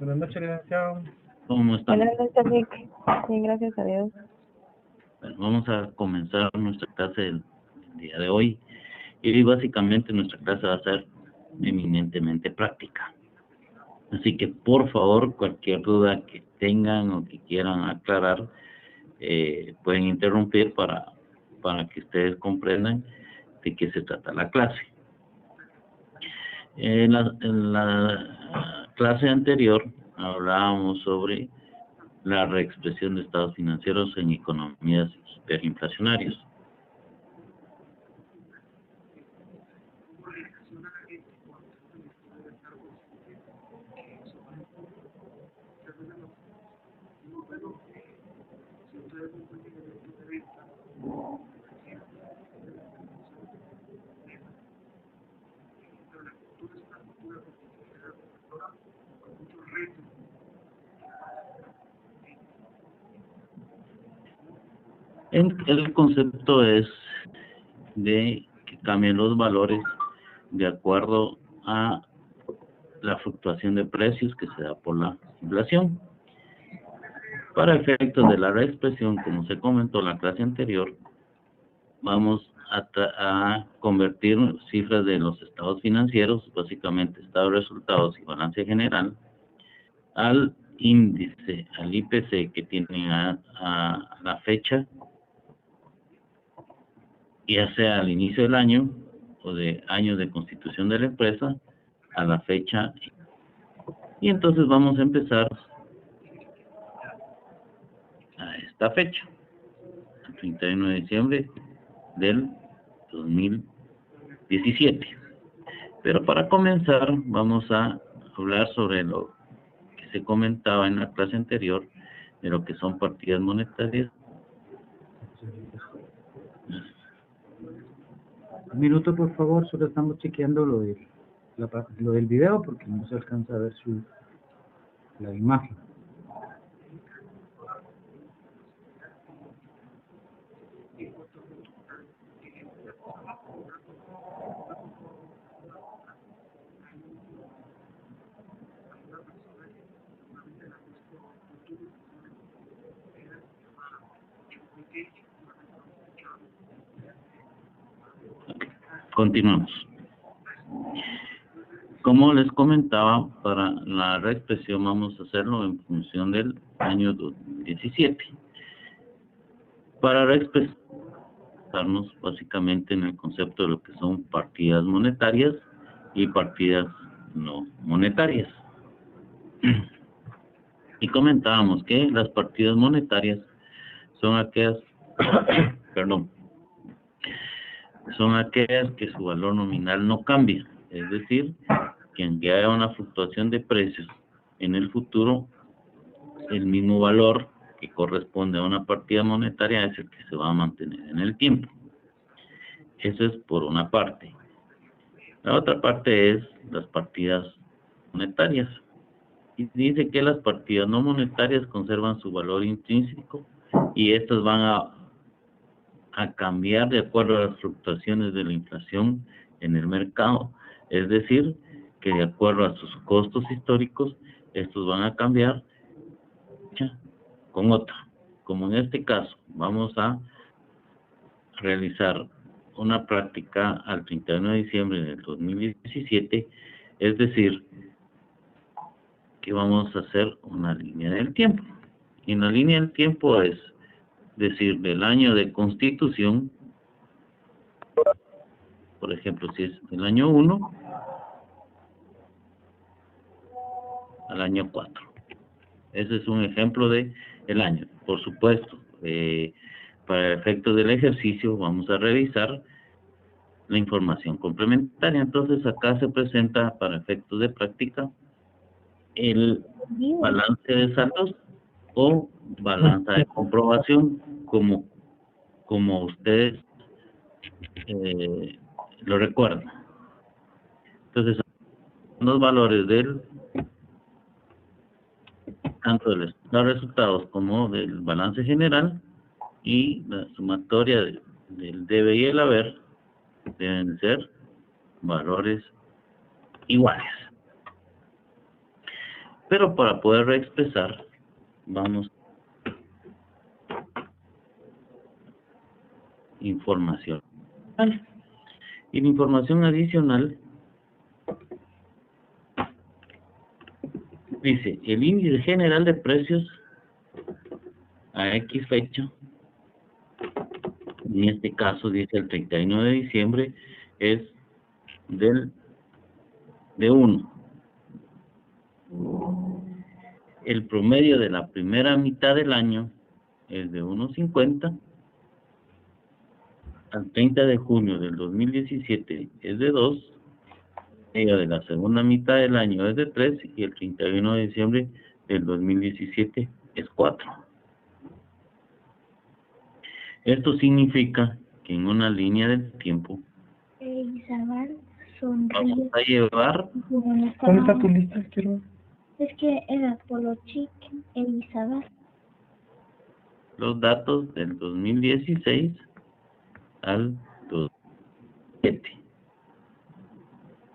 Buenas noches, licenciado. ¿Cómo están? Buenas noches, Rick. Sí, gracias a Dios. Bueno, vamos a comenzar nuestra clase del día de hoy. Y básicamente nuestra clase va a ser eminentemente práctica. Así que, por favor, cualquier duda que tengan o que quieran aclarar, pueden interrumpir para que ustedes comprendan de qué se trata la clase. En la clase anterior hablábamos sobre la reexpresión de estados financieros en economías hiperinflacionarias. El concepto es de que cambien los valores de acuerdo a la fluctuación de precios que se da por la inflación. Para efectos de la reexpresión, como se comentó en la clase anterior, vamos a convertir cifras de los estados financieros, básicamente estado de resultados y balance general, al índice, al IPC que tienen a la fecha, ya sea al inicio del año o de años de constitución de la empresa a la fecha. Y entonces vamos a empezar a esta fecha, el 31 de diciembre del 2017. Pero para comenzar vamos a hablar sobre lo que se comentaba en la clase anterior de lo que son partidas monetarias. Un minuto, por favor, solo estamos chequeando lo del video porque no se alcanza a ver la imagen. Continuamos. Como les comentaba, para la reexpresión vamos a hacerlo en función del año 2017. Para reexpresarnos básicamente en el concepto de lo que son partidas monetarias y partidas no monetarias. Y comentábamos que las partidas monetarias son aquellas, son aquellas que su valor nominal no cambia, es decir, que aunque haya una fluctuación de precios en el futuro, el mismo valor que corresponde a una partida monetaria es el que se va a mantener en el tiempo. Eso es por una parte. La otra parte es las partidas monetarias. Y dice que las partidas no monetarias conservan su valor intrínseco y estas van a cambiar de acuerdo a las fluctuaciones de la inflación en el mercado. Es decir, que de acuerdo a sus costos históricos, estos van a cambiar con otra. Como en este caso, vamos a realizar una práctica al 31 de diciembre del 2017, es decir, que vamos a hacer una línea del tiempo. Y en la línea del tiempo es decir, del año de constitución, por ejemplo, si es el año 1 al año 4. Ese es un ejemplo de el año. Por supuesto, para efectos del ejercicio vamos a revisar la información complementaria. Entonces acá se presenta para efectos de práctica el balance de saldos o balanza de comprobación, como ustedes lo recuerdan. Entonces, los valores tanto del estado de resultados como del balance general y la sumatoria del debe y el haber deben ser valores iguales. Pero para poder reexpresar, vamos información. Y la información adicional dice, el índice general de precios a X fecha, en este caso dice el 31 de diciembre, es de 1. El promedio de la primera mitad del año es de 1.50. Al 30 de junio del 2017 es de 2. El de la segunda mitad del año es de 3 y el 31 de diciembre del 2017 es 4. Esto significa que en una línea del tiempo vamos a llevar... ¿Dónde está tu lista? Quiero... Es que era Polo Chic, Elizabeth. los datos del 2016 al 2007.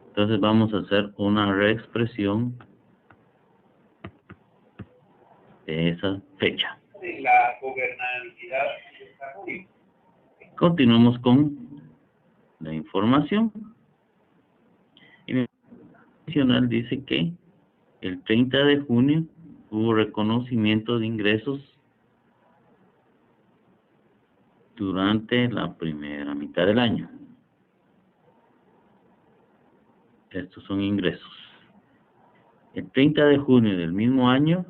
Entonces vamos a hacer una reexpresión de esa fecha. La gobernabilidad está muy... Continuamos con la información. Y adicional dice que el 30 de junio hubo reconocimiento de ingresos durante la primera mitad del año. Estos son ingresos. El 30 de junio del mismo año,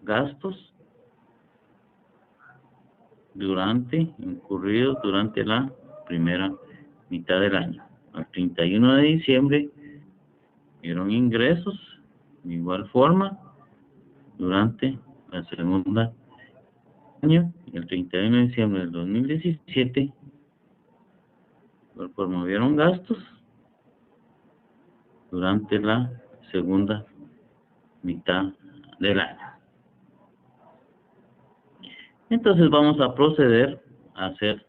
gastos incurridos durante la primera mitad del año. Al 31 de diciembre, dieron ingresos de igual forma durante la segunda año. El 31 de diciembre del 2017, promovieron gastos durante la segunda mitad del año. Entonces vamos a proceder a hacer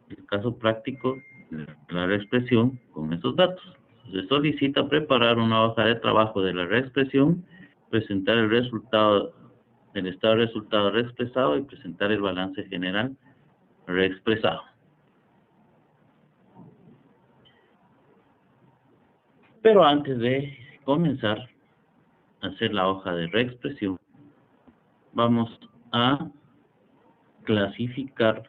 el caso práctico de la reexpresión con estos datos. Se solicita preparar una hoja de trabajo de la reexpresión, presentar el resultado del estado de resultado reexpresado y presentar el balance general reexpresado. Pero antes de comenzar a hacer la hoja de reexpresión, vamos a clasificar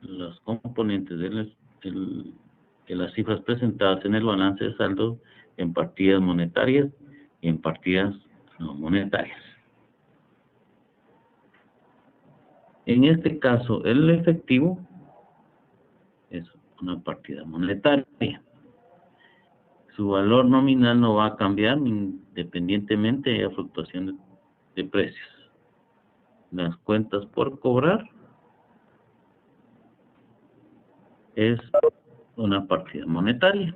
los componentes de las cifras presentadas en el balance de saldo en partidas monetarias y en partidas no monetarias. En este caso, el efectivo es una partida monetaria. Su valor nominal no va a cambiar independientemente de la fluctuación de precios. Las cuentas por cobrar es una partida monetaria.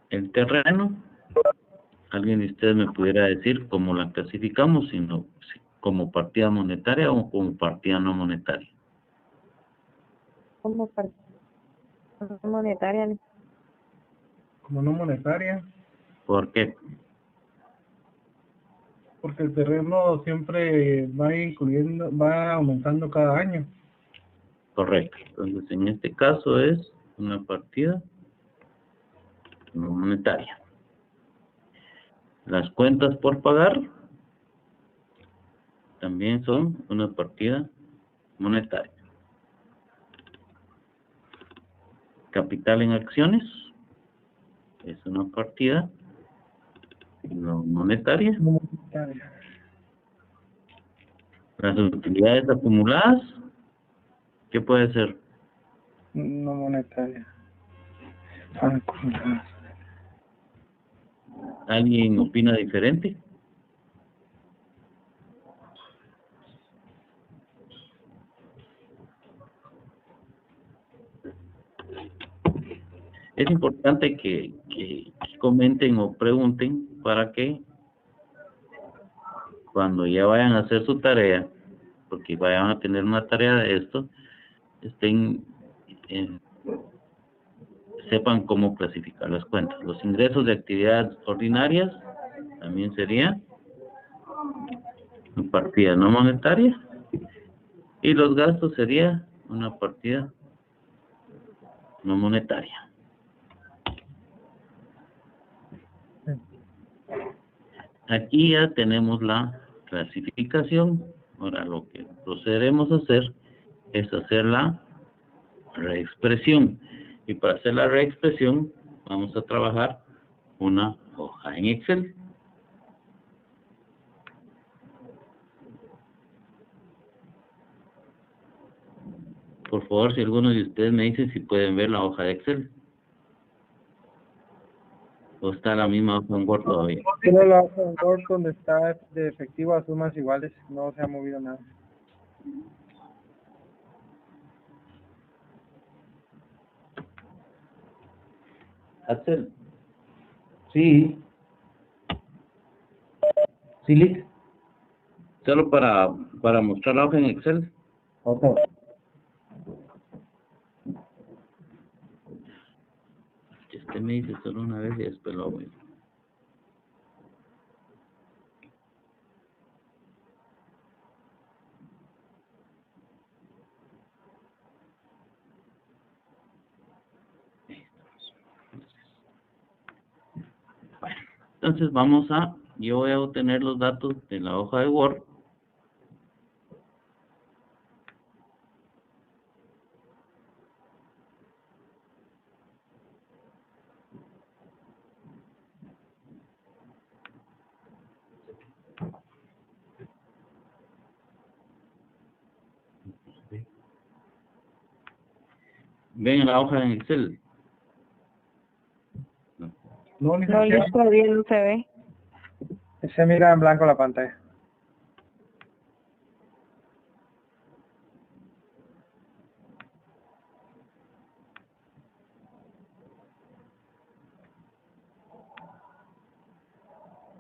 El terreno, alguien de ustedes me pudiera decir cómo la clasificamos, sino como partida monetaria o como partida no monetaria. Como partida monetaria. Como no monetaria, ¿Por qué? porque el terreno siempre va aumentando cada año. Correcto. Entonces, en este caso es una partida no monetaria. Las cuentas por pagar también son una partida monetaria. Capital en acciones es una partida no monetaria. No monetaria. Las utilidades acumuladas, ¿qué puede ser? No monetaria. Acumuladas. ¿Alguien opina diferente? Es importante que comenten o pregunten para que cuando ya vayan a hacer su tarea porque vayan a tener una tarea de esto, sepan cómo clasificar las cuentas. Los ingresos de actividades ordinarias también sería una partida no monetaria, y los gastos sería una partida no monetaria. Aquí ya tenemos la clasificación. Ahora lo que procederemos a hacer es hacer la reexpresión. Y para hacer la reexpresión vamos a trabajar una hoja en Excel. Por favor, si alguno de ustedes me dice si pueden ver la hoja de Excel. ¿O está la misma hoja en Word todavía? Solo la hoja en Word donde está de efectivo a sumas iguales, no se ha movido nada. Axel, Sí. Sí, Lick. solo para mostrar la hoja en Excel. Ok. Usted me dice solo una vez y después lo hago yo. Bueno, entonces yo voy a obtener los datos de la hoja de Word. ¿Ven la hoja en Excel? No. No, No, Liz, todavía no se ve. se mira en blanco la pantalla.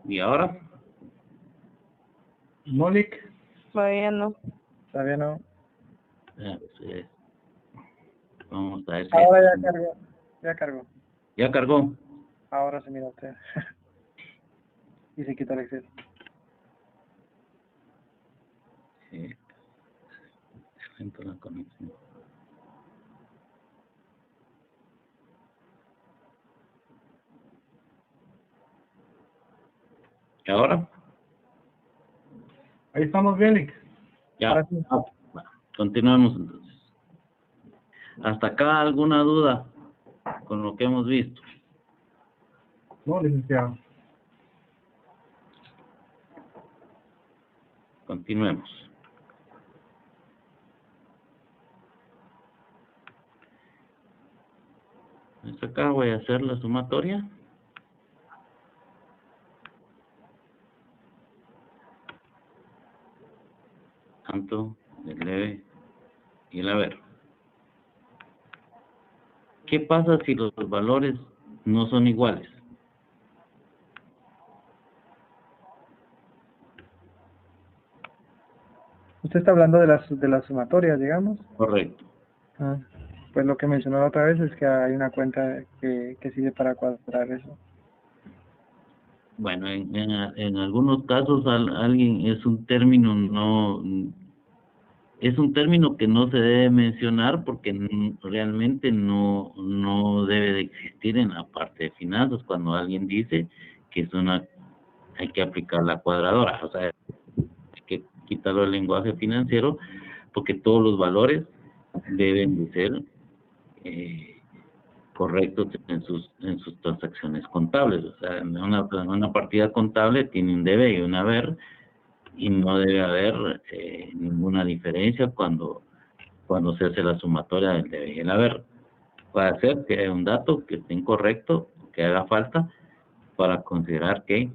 ¿Y ahora? No, Lick, Todavía no. todavía no. Pues, vamos a ver si... Ahora ya cargó, ya cargó. ¿Ya cargó? Ahora se mira usted. Y se quita el Excel. Sí. Siento la conexión. ¿Y ahora? Ahí estamos bien, Lick. Ya. Ahora sí. Bueno, continuemos entonces. ¿Hasta acá alguna duda con lo que hemos visto? No, licenciado. Continuemos. Hasta acá voy a hacer la sumatoria. Tanto el debe y el haber. ¿Qué pasa si los valores no son iguales? Usted está hablando de las sumatorias, digamos. Correcto. Ah, pues lo que mencionó la otra vez es que hay una cuenta que sirve para cuadrar eso. Bueno, en algunos casos alguien es un término que no se debe mencionar porque realmente no debe de existir en la parte de finanzas cuando alguien dice que hay que aplicar la cuadradora, o sea, hay que quitarlo del lenguaje financiero porque todos los valores deben de ser correctos en sus transacciones contables. O sea, una partida contable tiene un debe y un haber, y no debe haber ninguna diferencia cuando se hace la sumatoria del debe y el haber. Puede ser que haya un dato que esté incorrecto, que haga falta, para considerar que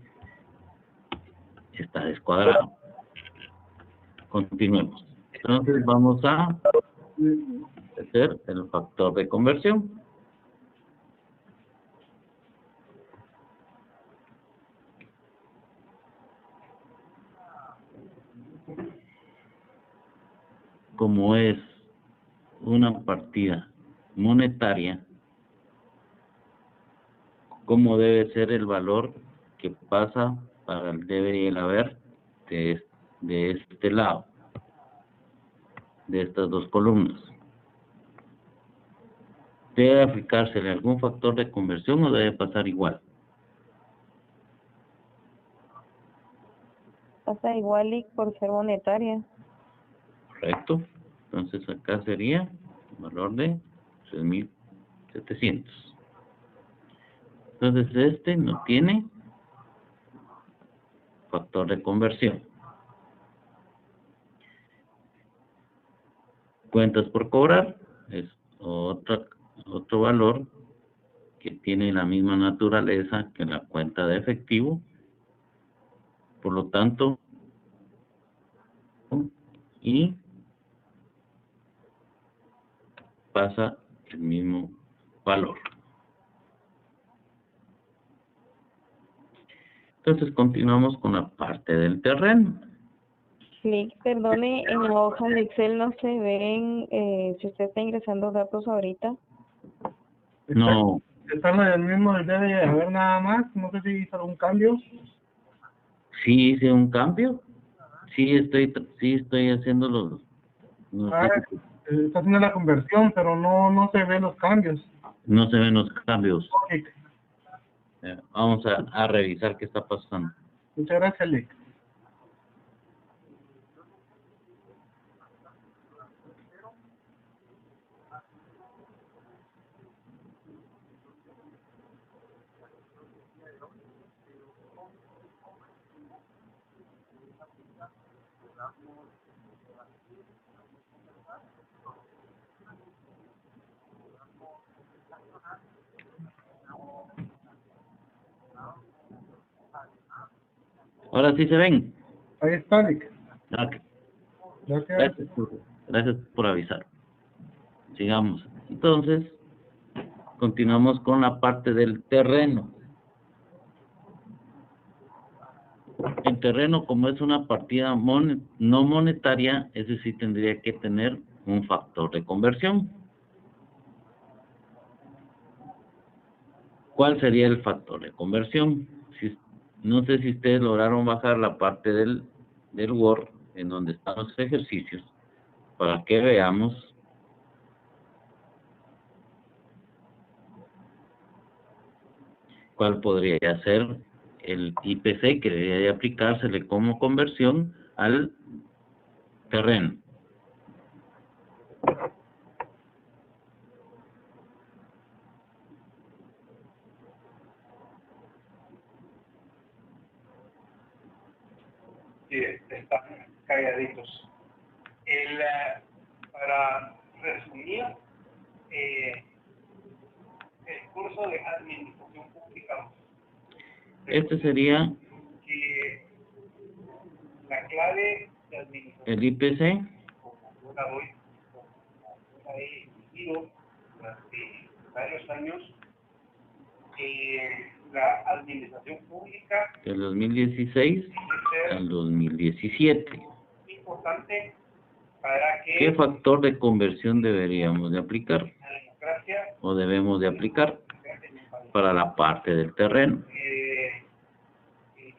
está descuadrado. Continuemos. Entonces vamos a hacer el factor de conversión. como es una partida monetaria, cómo debe ser el valor que pasa para el debe y el haber de este lado, de estas dos columnas. ¿Debe aplicársele algún factor de conversión o debe pasar igual? Pasa igual y por ser monetaria. Correcto. Entonces acá sería el valor de 3.700. Entonces este no tiene factor de conversión. Cuentas por cobrar es otro valor que tiene la misma naturaleza que la cuenta de efectivo. Por lo tanto, y pasa el mismo valor. Entonces continuamos con la parte del terreno. Sí, perdone, en la hoja de Excel no se ven, si usted está ingresando datos ahorita. No, Están en el mismo debe de haber nada más, no sé si hizo algún cambio. sí hice un cambio. Sí estoy haciendo los Está haciendo la conversión, pero no se ven los cambios. no se ven los cambios. Ok, Vamos a revisar qué está pasando. muchas gracias, Lick. Ahora sí se ven. Ahí está, Lick. Ok. Gracias. Gracias por avisar. Sigamos. Entonces, continuamos con la parte del terreno. El terreno, como es una partida no monetaria, ese sí tendría que tener un factor de conversión. ¿Cuál sería el factor de conversión? No sé si ustedes lograron bajar la parte del Word en donde están los ejercicios para que veamos cuál podría ser el IPC que debería de aplicársele como conversión al terreno. Sí, están calladitos. Para resumir, el curso de administración pública, Este sería que la clave de administración, el IPC, como yo la doy, como la he vivido durante varios años, la administración pública del 2016 al 2017. es importante para que ¿Qué factor de conversión deberíamos de aplicar la democracia o debemos de aplicar para la parte del terreno?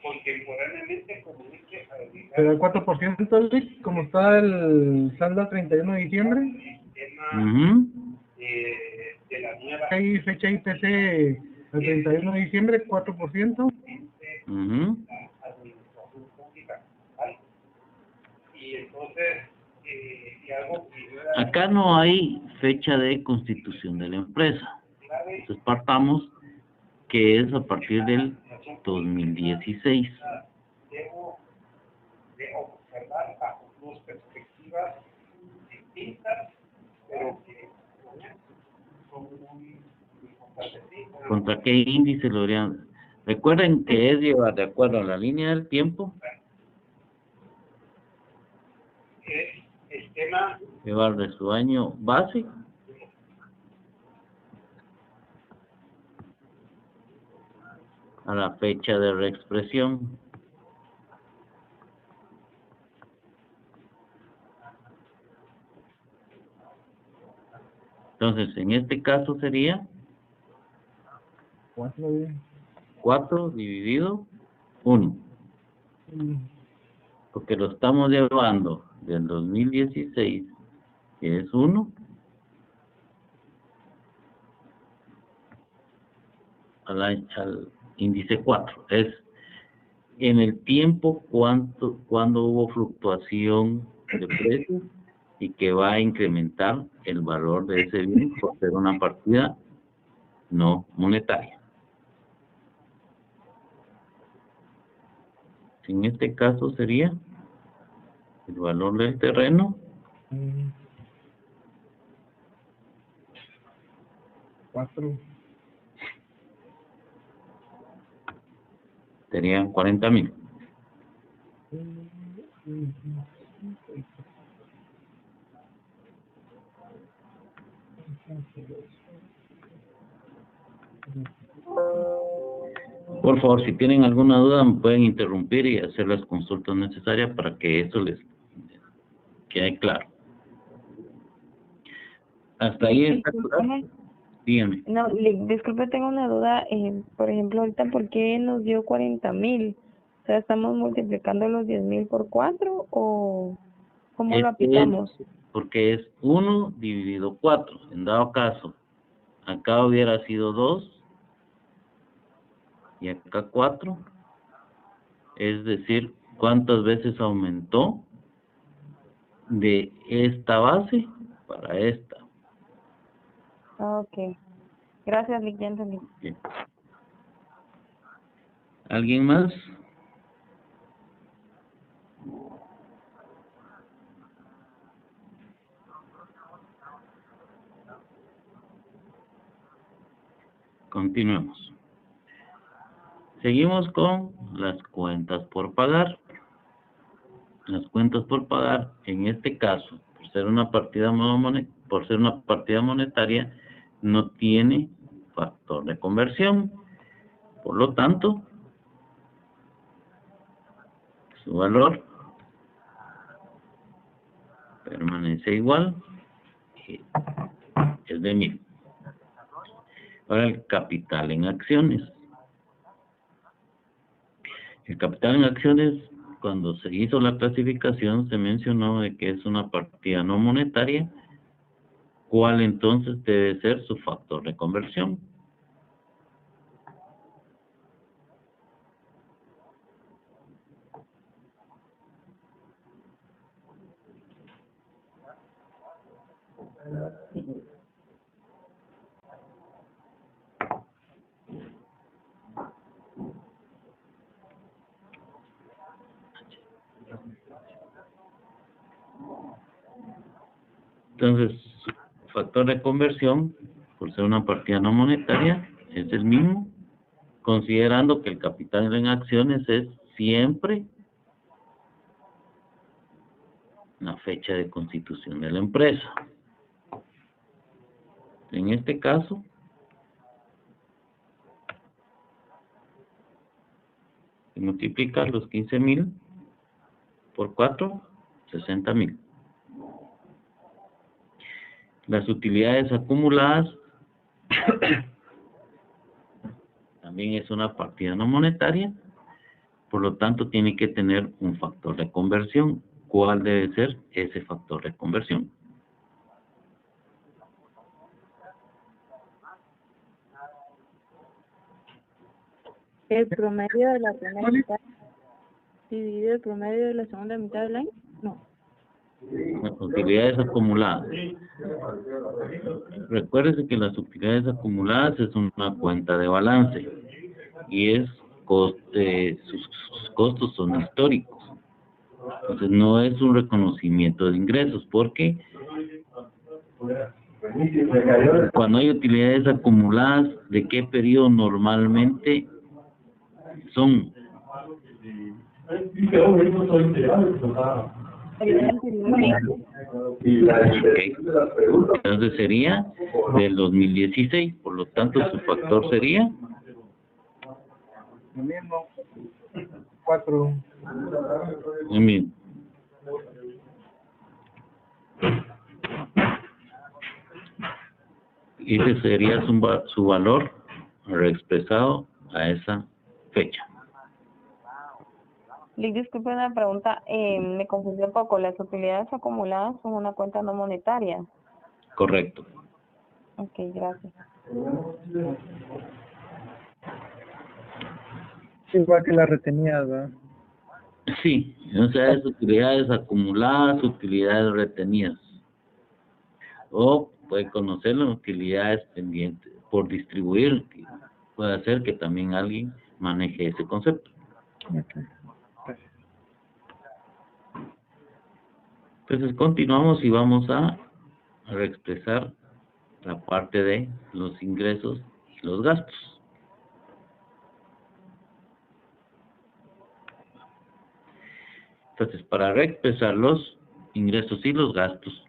contemporáneamente comunique a Pero el 4%, Lick, como está el saldo al 31 de diciembre, el tema Ujú. de la nueva hay fecha IPC el 31 de diciembre, 4%. Ujú. administración pública, ¿vale? Y entonces, y algo que yo era Acá no hay fecha de constitución de la empresa. clave, Entonces partamos que es a partir del 2016. debo de observar bajo dos perspectivas distintas, pero que son muy importantes. ¿Sí? ¿Contra qué índice lo harían? Recuerden que es llevar de acuerdo a la línea del tiempo, Es el tema llevar de su año base a la fecha de reexpresión. Entonces, en este caso sería 4 dividido 1. Porque lo estamos llevando del 2016, que es 1, al índice 4. Es en el tiempo cuando hubo fluctuación de precios y que va a incrementar el valor de ese bien por ser una partida no monetaria. En este caso sería el valor del terreno 4. serían 40,000. Por favor, si tienen alguna duda, me pueden interrumpir y hacer las consultas necesarias para que eso les quede claro. Hasta ahí está claro. Dígame. No, disculpe, tengo una duda. Por ejemplo, ahorita, ¿por qué nos dio 40,000? O sea, ¿estamos multiplicando los 10,000 por 4 o cómo lo aplicamos? Porque es 1 dividido 4. En dado caso, acá hubiera sido 2 y acá 4. Es decir, ¿cuántas veces aumentó de esta base para esta? Ok. Gracias, Lick, ya entendí. Bien. ¿Alguien más? Continuemos. Seguimos con las cuentas por pagar. Las cuentas por pagar, en este caso, por ser una partida monetaria, no tiene factor de conversión. Por lo tanto, su valor permanece igual, es de 1,000. Ahora el capital en acciones. El capital en acciones, cuando se hizo la clasificación, se mencionó de que es una partida no monetaria. ¿Cuál entonces debe ser su factor de conversión? Entonces, factor de conversión, por ser una partida no monetaria, es el mismo, considerando que el capital en acciones es siempre la fecha de constitución de la empresa. En este caso, se multiplica los 15,000 por 4, 60,000. Las utilidades acumuladas también es una partida no monetaria, por lo tanto tiene que tener un factor de conversión. ¿Cuál debe ser ese factor de conversión? El promedio de la primera mitad dividido el promedio de la segunda mitad del año. No. Las utilidades acumuladas. Recuérdese que las utilidades acumuladas es una cuenta de balance y es sus costos son históricos. Entonces no es un reconocimiento de ingresos, porque cuando hay utilidades acumuladas, ¿de qué periodo normalmente son? Okay. Entonces sería del 2016, por lo tanto su factor sería Lo mismo. 4. lo mismo. Y ese sería su valor reexpresado a esa fecha. Lick, disculpe una pregunta, me confundí un poco. Las utilidades acumuladas son una cuenta no monetaria. Correcto. Ok, gracias. Igual que las retenidas, ¿verdad? Sí, o sea, es utilidades acumuladas, utilidades retenidas. O puede conocerlo en utilidades pendientes por distribuir. Puede hacer que también alguien maneje ese concepto. Ok, gracias. Entonces continuamos y vamos a reexpresar la parte de los ingresos y los gastos. Entonces, para reexpresar los ingresos y los gastos,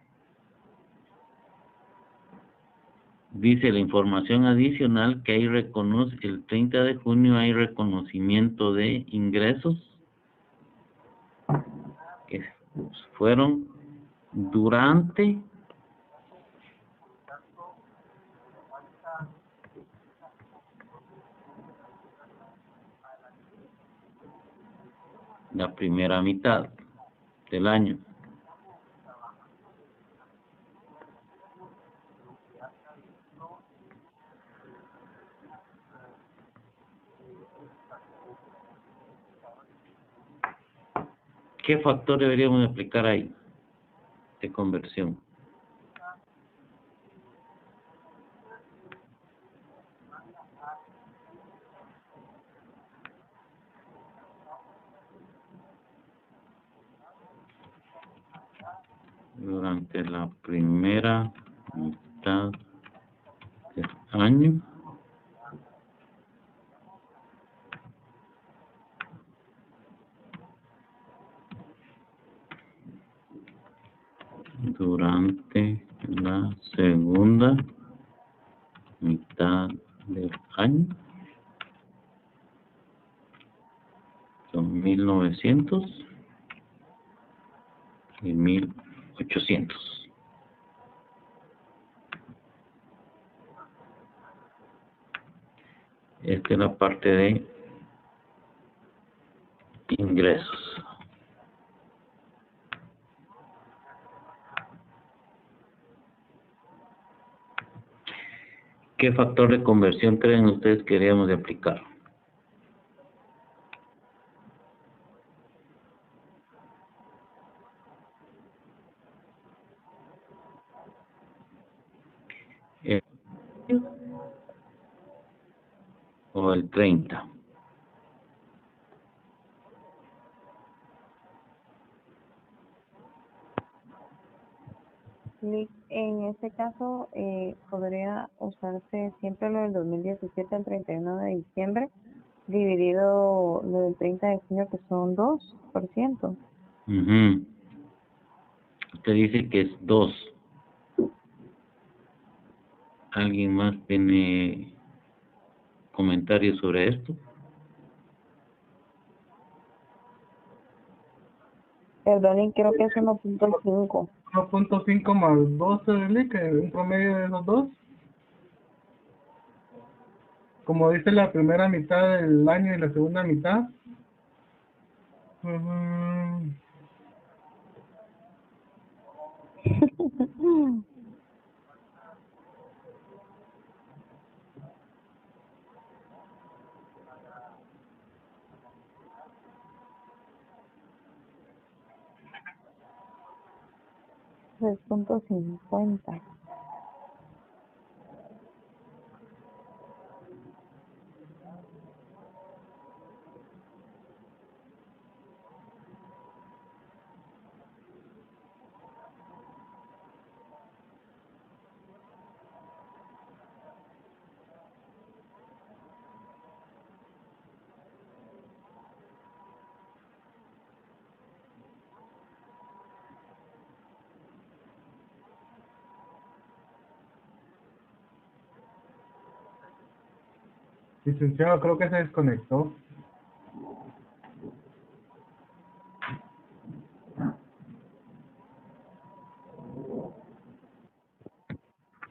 dice la información adicional que hay el 30 de junio hay reconocimiento de ingresos que fueron durante la primera mitad del año. ¿Qué factor deberíamos aplicar ahí de conversión? Durante la primera mitad del año. Durante la segunda mitad del año. Son 1900 y 1800. Esta es la parte de ingresos. ¿Qué factor de conversión creen ustedes que deberíamos de aplicar? O el 30. Lick, en este caso, podría usarse siempre lo del 2017 al 31 de diciembre, dividido lo del 30 de junio, que son 2%. Ujú. Usted dice que es 2. ¿Alguien más tiene comentarios sobre esto? Perdonen, creo que es 1.5. 1.5 más 12 de Lick, un promedio de los dos. Como dice la primera mitad del año y la segunda mitad. Ujú. $3.50. Licenciado, creo que se desconectó.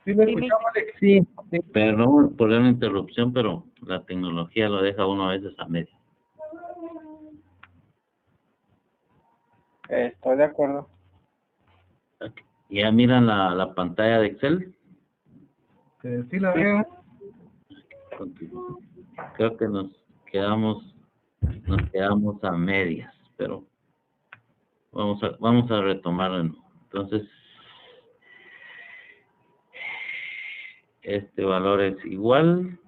¿Sí me Sí, escuchamos, Alex? Sí, Perdón por la interrupción, pero la tecnología lo deja uno a veces a medio. Estoy de acuerdo. Ok. ¿Ya miran la pantalla de Excel? Sí la veo. Continúo. Creo que nos quedamos a medias, pero vamos a retomar de nuevo. Entonces, este valor es igual.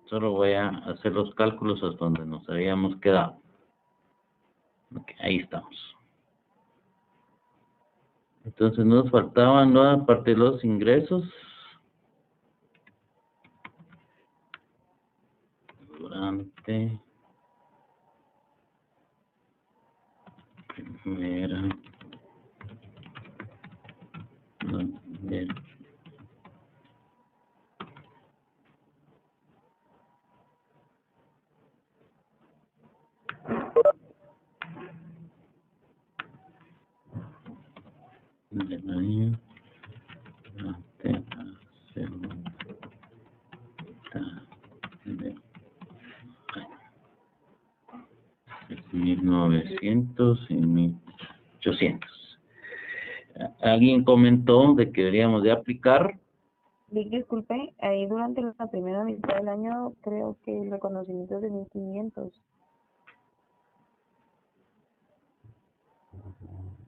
Solo voy a hacer los cálculos hasta donde nos habíamos quedado. Ok, ahí estamos. Entonces nos faltaban, ¿no? Aparte de los ingresos. Durante primera. No, bien. Del año. Durante la segunda de 1900 y 1800. Alguien comentó de que deberíamos de aplicar. Disculpe, ahí durante la primera mitad del año creo que el reconocimiento es de 1500.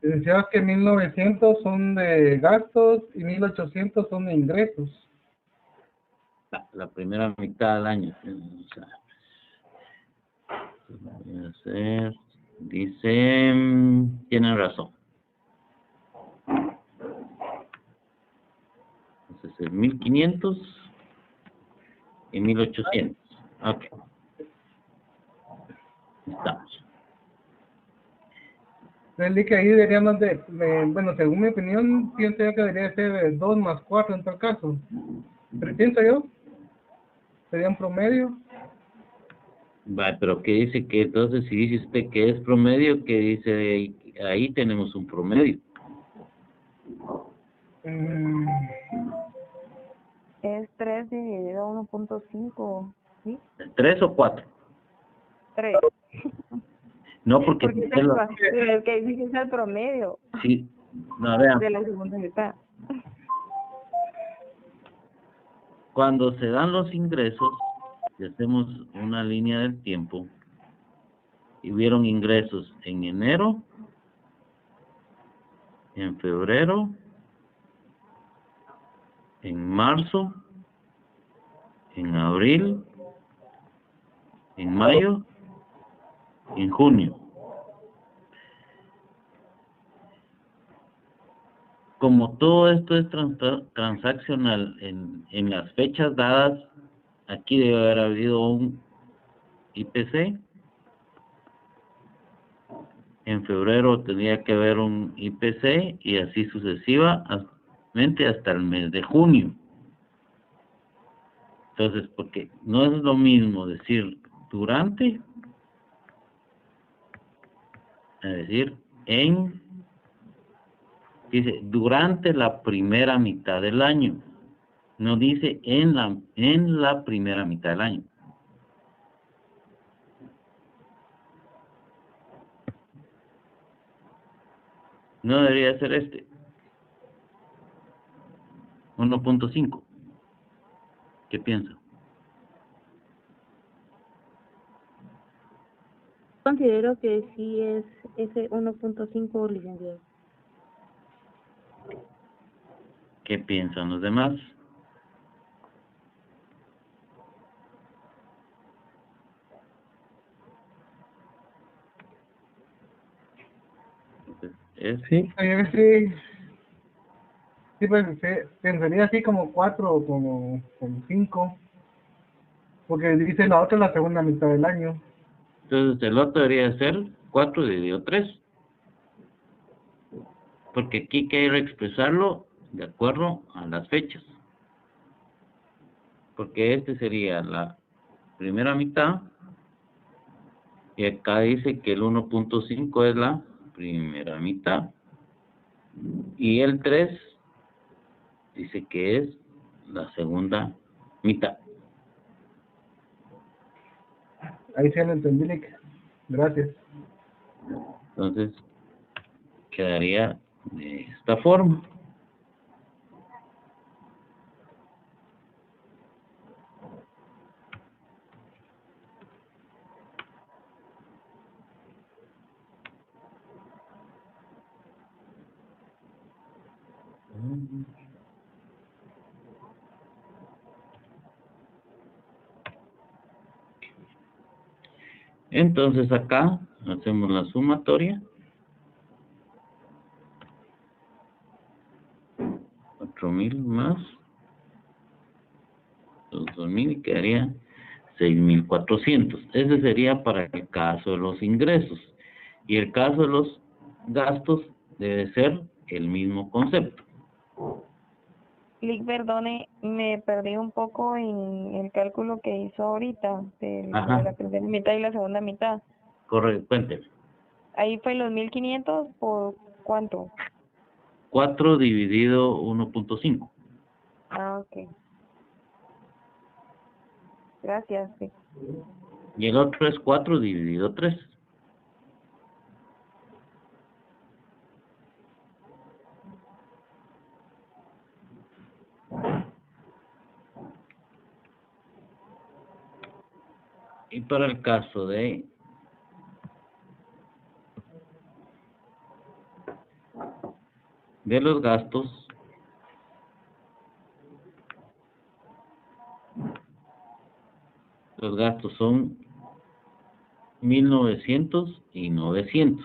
Decías que 1900 son de gastos y 1800 son de ingresos. La primera mitad del año. O sea, voy a hacer, dice, tienen razón. Entonces es 1500 y 1800. Ok. Estamos. Entendí que ahí deberíamos bueno, según mi opinión, pienso yo que debería ser de 2 más 4 en tal caso. Pero pienso yo, sería un promedio. Va, pero ¿qué dice que entonces si dice usted que es promedio, que dice ahí tenemos un promedio? Mm, Es 3 dividido 1.5, ¿sí? 3 o 4. 3. No, porque Porque es el que dice que es el promedio sí, no, vean, de la segunda mitad. cuando se dan los ingresos, si hacemos una línea del tiempo, y hubieron ingresos en enero, en febrero, en marzo, en abril, en mayo, en junio. Como todo esto es transaccional en las fechas dadas, aquí debe haber habido un IPC. En febrero tendría que haber un IPC y así sucesivamente hasta el mes de junio. Entonces, porque no es lo mismo decir durante, a decir dice durante la primera mitad del año. No dice en la primera mitad del año. No debería ser 1.5. ¿Qué piensa? Considero que sí es ese 1.5, licenciado. ¿Qué piensan los demás? sí, sí, pues pensaría así como 4 o como 5, porque dice la otra la segunda mitad del año. Entonces el otro debería ser 4 dividido 3. Porque aquí hay que expresarlo de acuerdo a las fechas. porque este sería la primera mitad, y acá dice que el 1.5 es la primera mitad, y el 3 dice que es la segunda mitad. Ahí se lo entendí, Lick. Gracias. Entonces, quedaría de esta forma. Entonces acá hacemos la sumatoria. 4.000 más los 2.000 y quedaría 6.400. Ese sería para el caso de los ingresos. Y el caso de los gastos debe ser el mismo concepto. Lick, perdone, me perdí un poco en el cálculo que hizo ahorita de Ajá. la primera mitad y la segunda mitad. Correcto, cuénteme. Ahí fue los 1.500 por ¿cuánto? 4 dividido 1.5. Ah, ok. Gracias, sí. Y el otro es 4 dividido 3. Y para el caso de los gastos, los gastos son 1.900 y 900.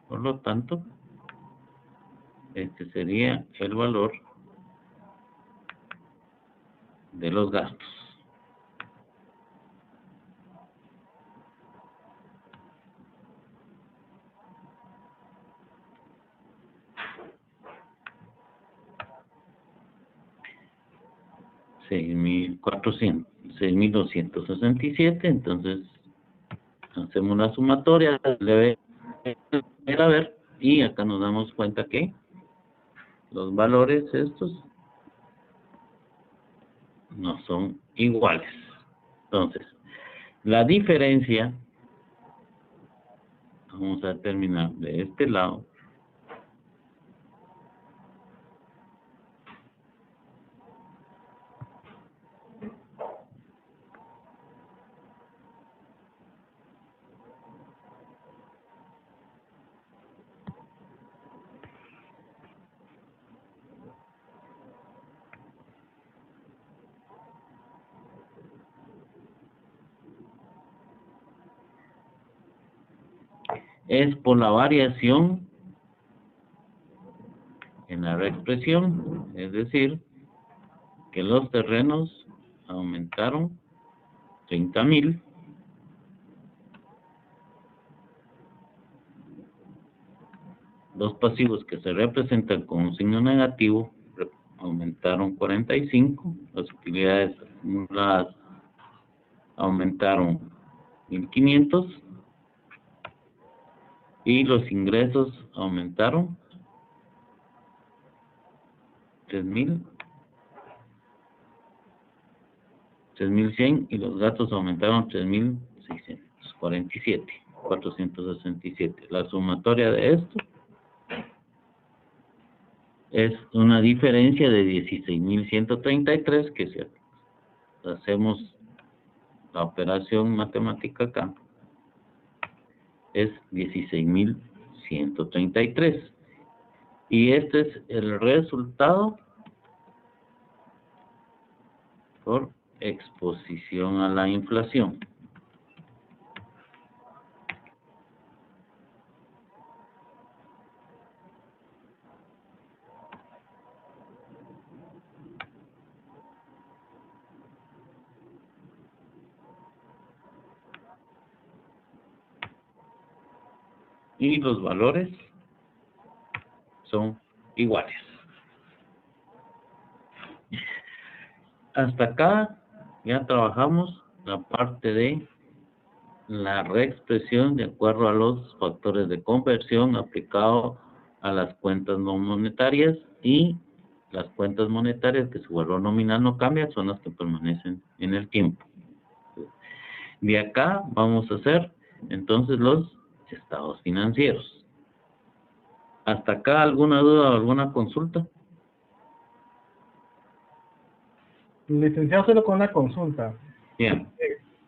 Por lo tanto, este sería el valor de los gastos. $6.267. Entonces hacemos la sumatoria, le a ver, y acá nos damos cuenta que los valores estos no son iguales. Entonces, la diferencia, vamos a terminar de este lado, es por la variación en la reexpresión, es decir, que los terrenos aumentaron 30.000, los pasivos que se representan con un signo negativo aumentaron 45, las utilidades acumuladas aumentaron 1.500 y los ingresos aumentaron 3.100 y los gastos aumentaron 467. La sumatoria de esto es una diferencia de 16.133, que si hacemos la operación matemática acá, es 16.133. Y este es el resultado por exposición a la inflación. y los valores son iguales. Hasta acá ya trabajamos la parte de la reexpresión de acuerdo a los factores de conversión aplicado a las cuentas no monetarias, y las cuentas monetarias que su valor nominal no cambia son las que permanecen en el tiempo. De acá vamos a hacer entonces los estados financieros. ¿Hasta acá alguna duda o alguna consulta? Licenciado, solo con una consulta. Bien.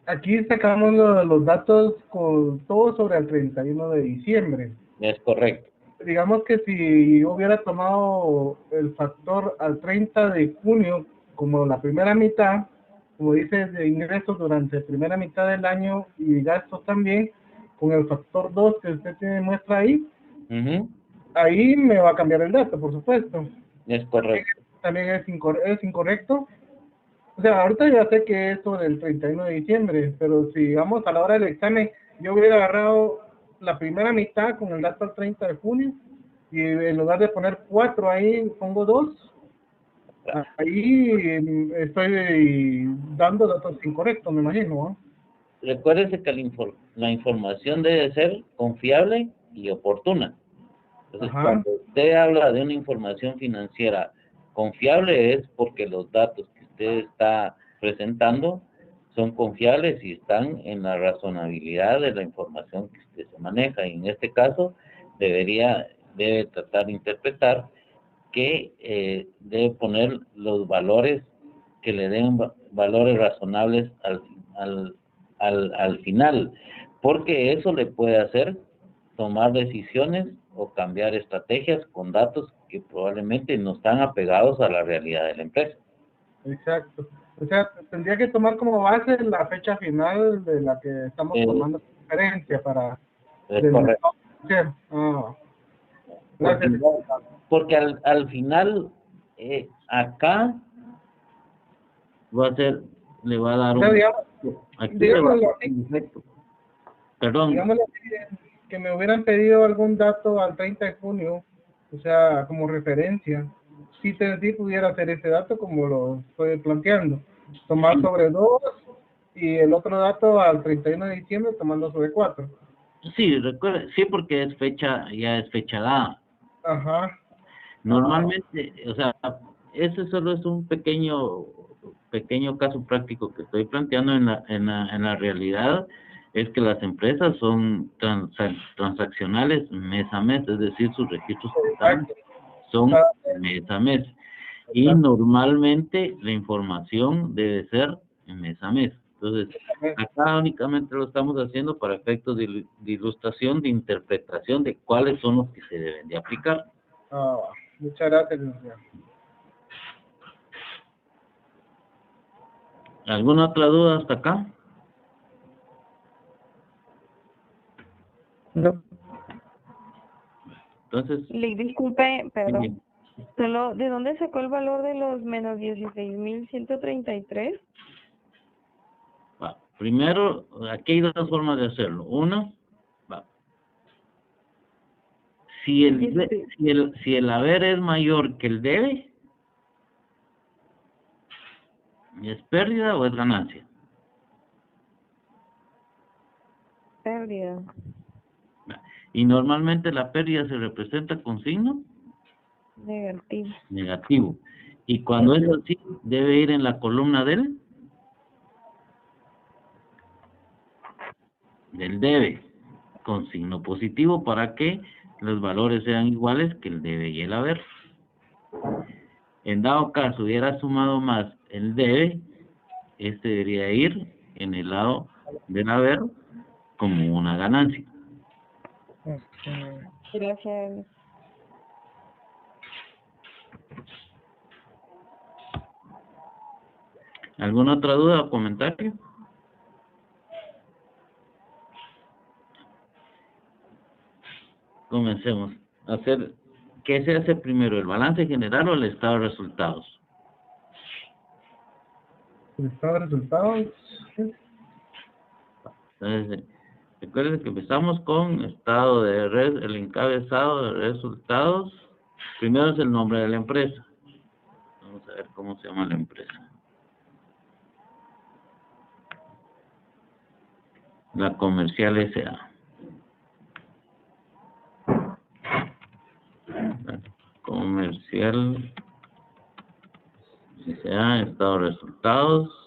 Aquí sacamos los datos con todo sobre el 31 de diciembre. Es correcto. Digamos que si hubiera tomado el factor al 30 de junio como la primera mitad, como dice, de ingresos durante la primera mitad del año y gastos también, con el factor 2 que usted tiene muestra ahí, ahí me va a cambiar el dato, por supuesto. Es correcto. También es incorrecto. O sea, ahorita ya sé que es sobre el 31 de diciembre, pero si digamos a la hora del examen yo hubiera agarrado la primera mitad con el dato al 30 de junio y en lugar de poner 4 ahí pongo 2, ahí estoy dando datos incorrectos, me imagino, ¿no? Recuérdese que la información debe ser confiable y oportuna. Entonces, cuando usted habla de una información financiera confiable, es porque los datos que usted está presentando son confiables y están en la razonabilidad de la información que usted se maneja. Y en este caso, debe tratar de interpretar que debe poner los valores que le den valores razonables al final, porque eso le puede hacer tomar decisiones o cambiar estrategias con datos que probablemente no están apegados a la realidad de la empresa. Exacto. O sea, tendría que tomar como base la fecha final de la que estamos tomando referencia para... Es correcto. Gracias. Porque al final, acá va a ser, le va a dar un... Perdón. Digamos que me hubieran pedido algún dato al 30 de junio, o sea, como referencia. Sí pudiera hacer ese dato como lo estoy planteando. Tomar sobre 2 y el otro dato al 31 de diciembre tomando sobre 4. Sí, recuerda, sí, porque es fecha, ya es fecha dada. Ajá. Normalmente, o sea, ese solo es un pequeño caso práctico que estoy planteando en la realidad. Es que las empresas son transaccionales mes a mes, es decir, sus registros contables son mes a mes. Y normalmente la información debe ser mes a mes. Entonces, acá únicamente lo estamos haciendo para efectos de ilustración, de interpretación de cuáles son los que se deben de aplicar. Muchas gracias, licenciado. ¿Alguna otra duda hasta acá? No. Entonces... Disculpe, perdón. Solo, ¿de dónde sacó el valor de los menos 16.133? Primero, aquí hay dos formas de hacerlo. Una, si el haber es mayor que el debe, ¿es pérdida o es ganancia? Pérdida. Y normalmente la pérdida se representa con signo negativo. Y cuando es así, debe ir en la columna del debe, con signo positivo, para que los valores sean iguales que el debe y el haber. En dado caso hubiera sumado más el debe, este debería ir en el lado del haber como una ganancia. Gracias. ¿Alguna otra duda o comentario? Comencemos a hacer. ¿Qué se hace primero, el balance general o el estado de resultados? ¿El estado de resultados? Entonces, Recuerden que empezamos con estado de el encabezado de resultados. Primero es el nombre de la empresa. Vamos a ver cómo se llama la empresa. La Comercial S.A. La Comercial S.A. Estado de resultados.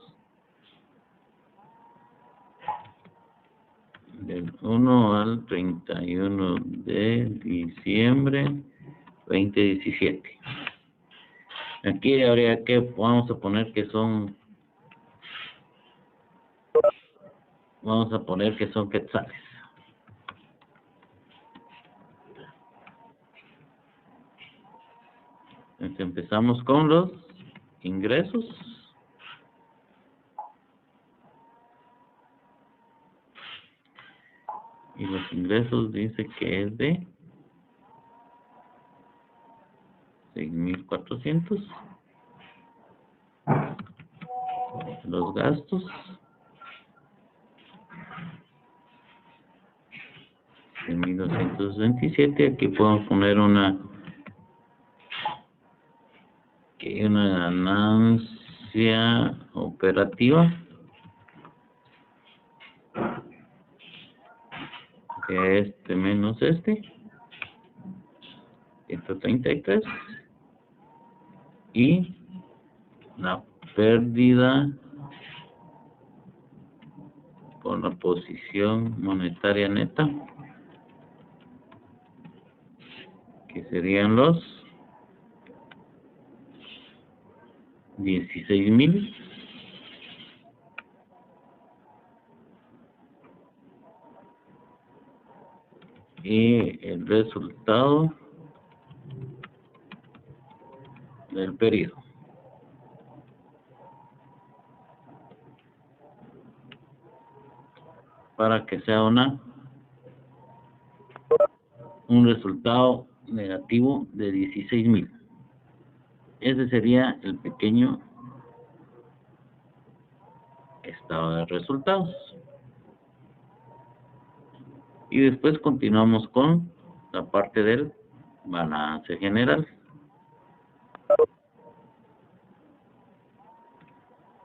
Del 1 al 31 de diciembre 2017. Aquí habría que, vamos a poner que son, quetzales. Entonces empezamos con los ingresos. Y los ingresos dice que es de 6,400. Los gastos 6,227. Aquí podemos poner una ganancia operativa que este menos 133, y la pérdida por la posición monetaria neta, que serían los 16,000. Y el resultado del periodo. Para que sea un resultado negativo de 16,000. Ese sería el pequeño estado de resultados. Y después continuamos con la parte del balance general.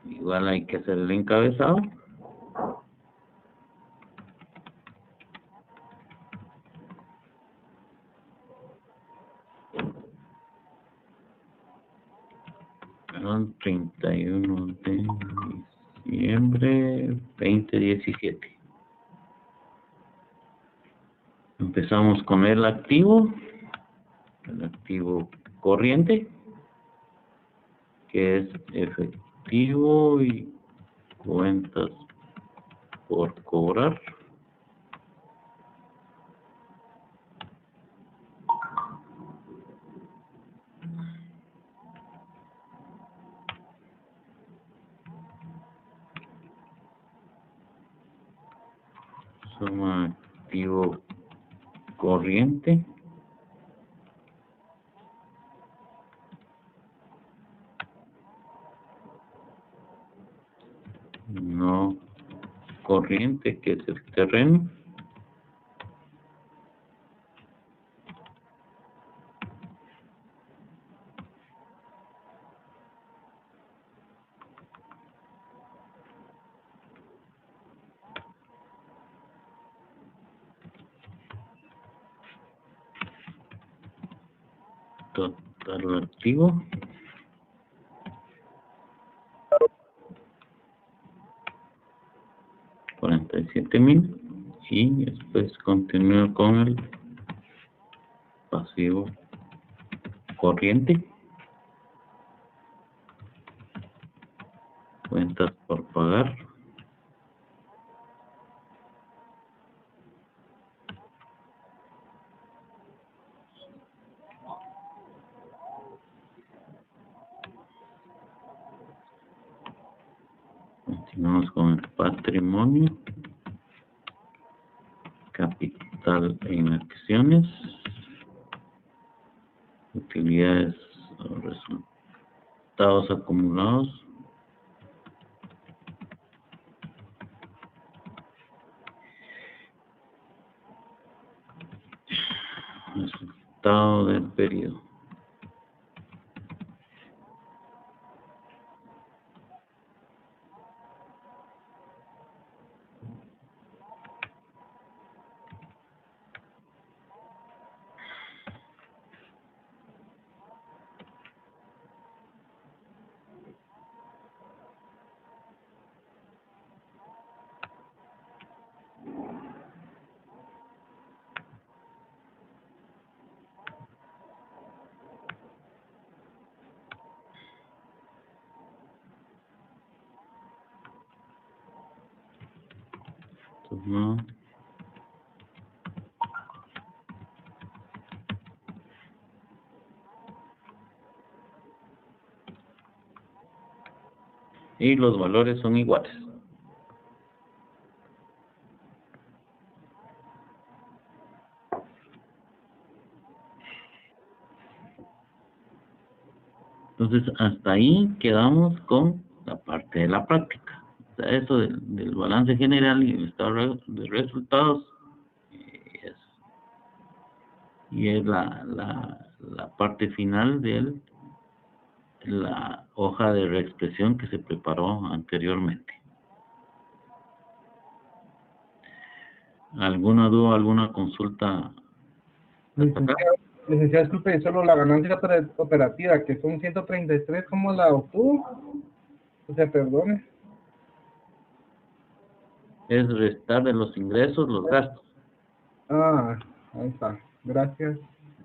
Igual hay que hacer el encabezado. El 31 de diciembre 2017. Empezamos con el activo corriente, que es efectivo y cuentas por cobrar. Suma activo corriente no corriente, que es el terreno, total activo, $47,000, y después continúa con el pasivo corriente, cuentas por pagar, continuamos con el patrimonio, capital en acciones, utilidades o resultados acumulados, resultado del periodo. Toma. Y los valores son iguales. Entonces, hasta ahí quedamos con la parte de la práctica. O sea, eso del balance general y el estado de resultados es la parte final de la hoja de reexpresión que se preparó anteriormente. ¿Alguna duda, alguna consulta? Licenciado, disculpe, solo la ganancia operativa, que son 133, ¿cómo la obtuvo? O sea, perdone. Es restar de los ingresos los gastos. Ah, ahí está. Gracias.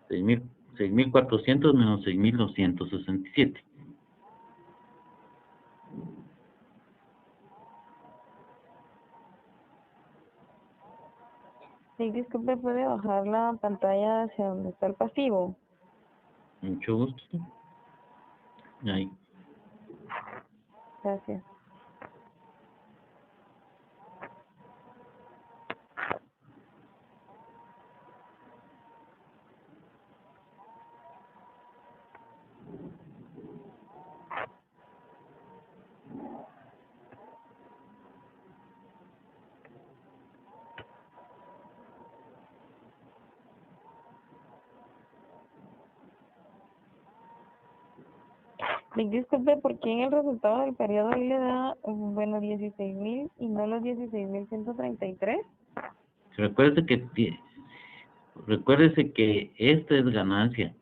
6.400 menos 6.267. Sí, disculpe, ¿puede bajar la pantalla hacia donde está el pasivo? Mucho gusto. Ahí. Gracias. Disculpe, ¿por qué en el resultado del periodo ahí le da, bueno, 16.000 y no los 16.133? Recuérdese que esta es ganancia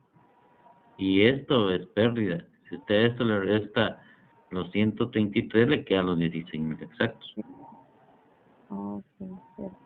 y esto es pérdida. Si usted a esto le resta los 133, le quedan los 16.000 exactos. Oh, sí, cierto.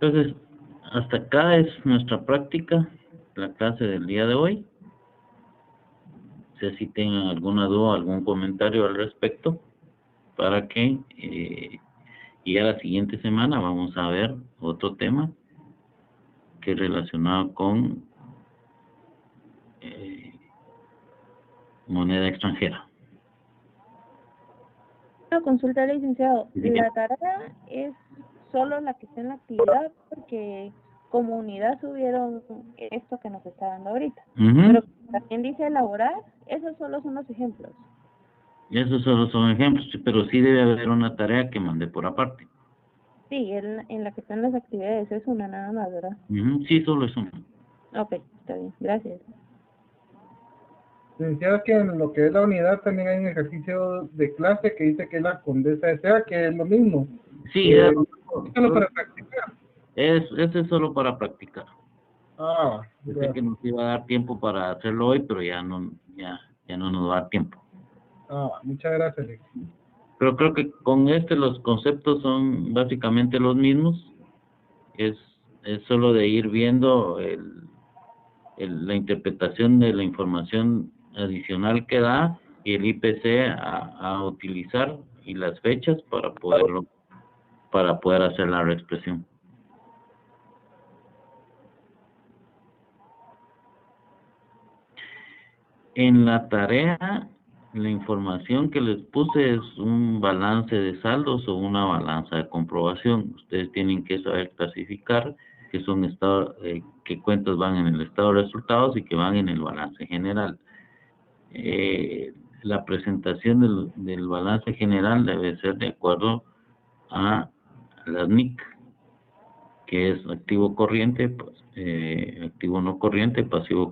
Entonces, hasta acá es nuestra práctica, la clase del día de hoy. No sé si tengan alguna duda, algún comentario al respecto, para que y a la siguiente semana vamos a ver otro tema que es relacionado con moneda extranjera. Una consulta, licenciado. Sí. La tarea es solo la que está en la actividad, porque como unidad subieron esto que nos está dando ahorita. Pero también dice elaborar, esos solo son los ejemplos. Esos solo son ejemplos, pero sí debe haber una tarea que mandé por aparte. Sí, en la que están las actividades, es una nada más, ¿verdad? Sí, solo es una. Ok, está bien, gracias. Licenciado, que en lo que es la unidad también hay un ejercicio de clase que dice que es la Condesa S.A., que es lo mismo. Sí, solo para practicar. Ese es solo para practicar. Yo sé que Gracias. nos iba a dar tiempo para hacerlo hoy, pero ya no nos va a dar tiempo. Muchas gracias, Alex. Pero creo que con los conceptos son básicamente los mismos. Es solo de ir viendo la interpretación de la información adicional que da y el IPC a utilizar y las fechas para poder hacer la reexpresión. En la tarea, la información que les puse es un balance de saldos o una balanza de comprobación. Ustedes tienen que saber clasificar que son qué cuentas van en el estado de resultados y que van en el balance general. La presentación del balance general debe ser de acuerdo a las NIC, que es activo corriente, activo no corriente, pasivo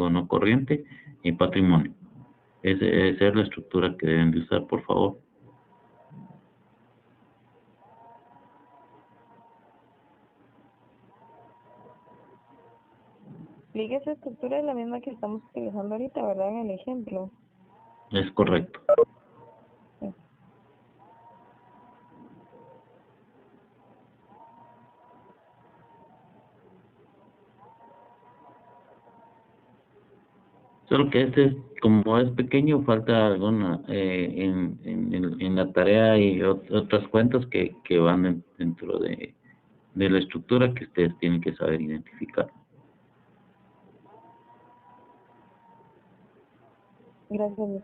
no corriente y patrimonio. Esa es la estructura que deben de usar, por favor. Explique, esa estructura es la misma que estamos utilizando ahorita, ¿verdad? En el ejemplo. Es correcto. Sí. Solo que como es pequeño, falta alguna, en la tarea y otras cuentas que van dentro de la estructura que ustedes tienen que saber identificar. Gracias.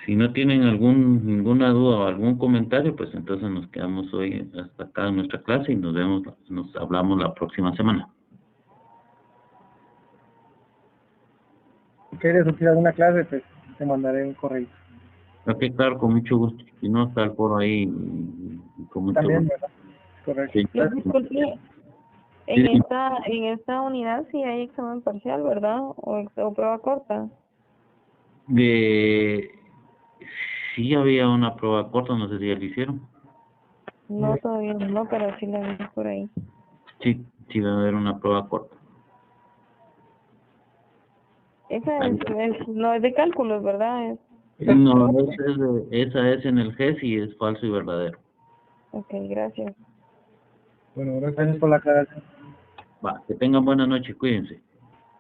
Si no tienen ninguna duda o algún comentario, pues entonces nos quedamos hoy hasta acá en nuestra clase y nos hablamos la próxima semana. Si quieres decir alguna clase, pues te mandaré un correo. Ok, claro, con mucho gusto. Si no, está el foro ahí con mucho También, gusto. ¿verdad? Correcto. Sí. Disculpe, en esta unidad sí hay examen parcial, ¿verdad? O prueba corta. Sí había una prueba corta, no sé si ya la hicieron. No, todavía no, pero sí la vi por ahí. Sí va a haber una prueba corta. Esa no es de cálculos, ¿verdad? No, esa es en el GES y es falso y verdadero. Ok, gracias. Bueno, gracias por la aclaración. Va, que tengan buena noche, cuídense.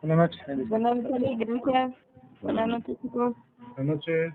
Buenas noches. Buenas noches, gracias. Buenas noches, chicos. Buenas noches.